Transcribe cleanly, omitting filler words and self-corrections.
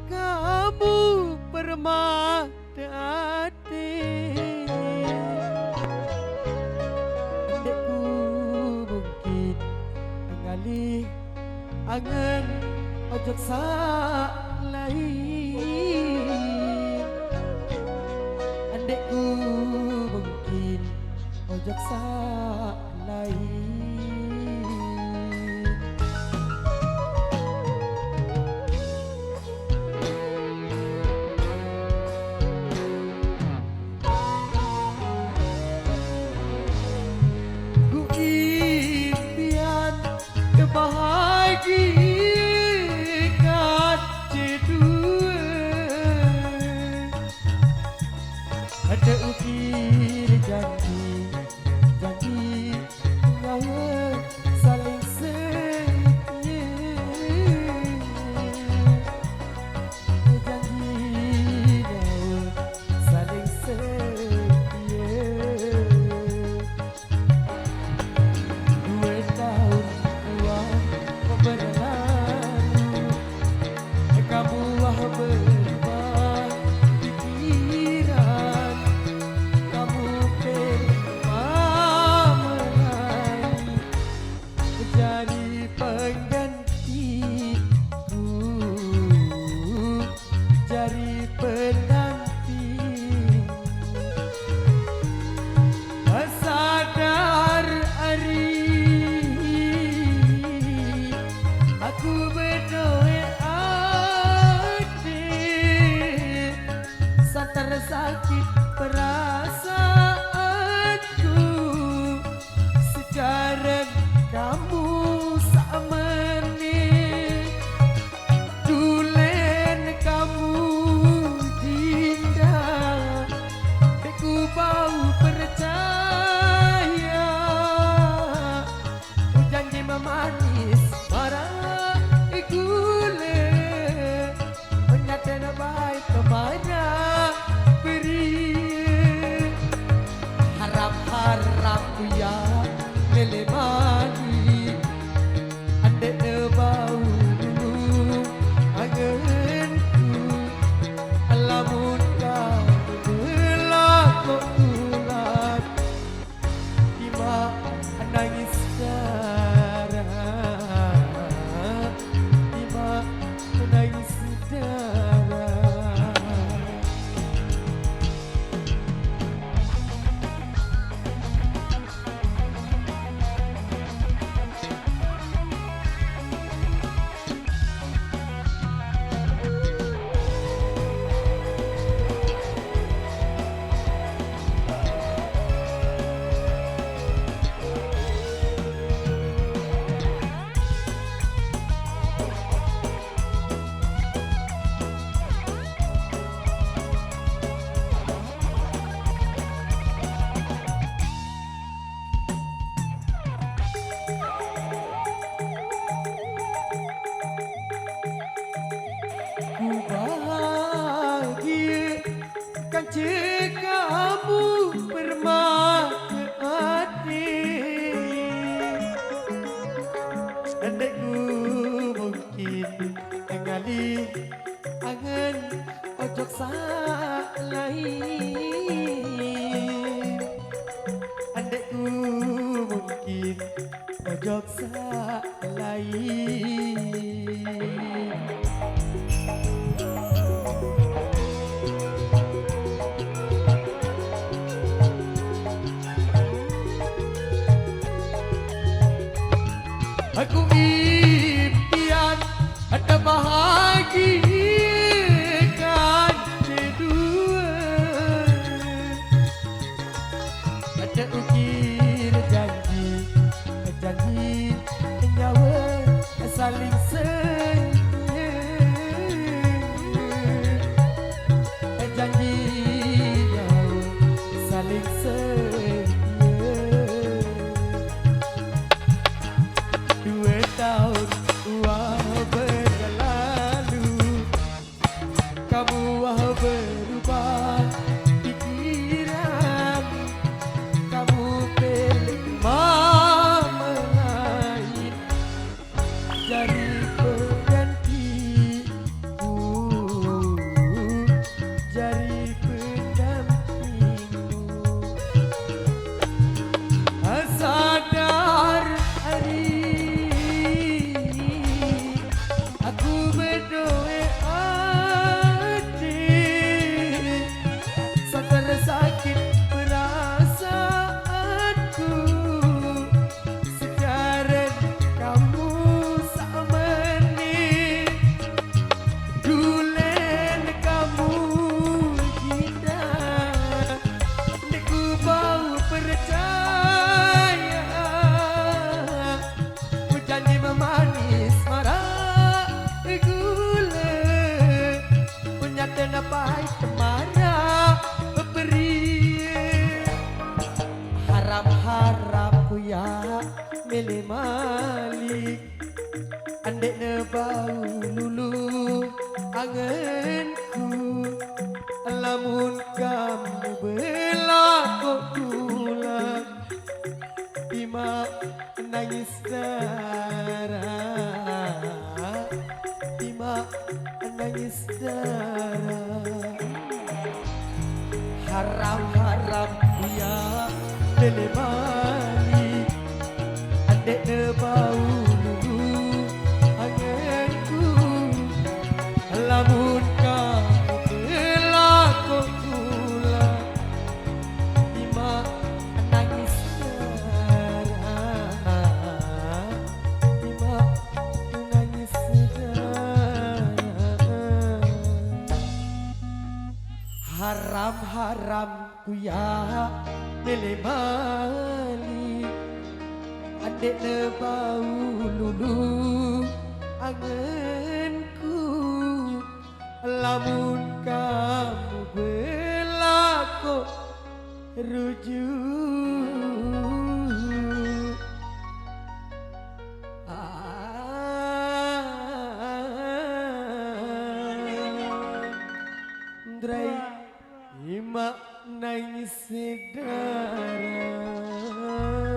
kamu permadati Adekku mungkin mengalih angen ojok lain Adekku mungkin ojok lain kebahagiaan kedua ada ukir janji nyawa saling setia janji nyawa saling setia 2 tahun berlalu kamu berubah pikiran kamu meraih jadi penggantiku jadi penanti sadar hari aku berdoa adik santar sakit perasaanku sekarang kamu sama nih dulen kamu dinda aku bau percaya janji memanis marah gule menyatakan baik kepada beri harap-harap ya melemani andai bau dulu anganku alamun kau berlaku ulat tiba nangis kamu permadati adekku mungkin mengalih angen ojok lain adekku mungkin ojok lain aku impian ada bahagiakan kedua ada ukir janji nyawa lele malik andek ne bau lulu anganku lamun kamu berlaku tulang Bima nangis darah Bima nangis darah haram-haram ya lele malik andek ne bau lulu anganku lamun kamu berlaku tulang Bima nangis darah Bima nangis darah haram-haram ku ya lele malik adek ne bau lulu anganku lamun kamu berlaku rujuk Drai Bima nangis darah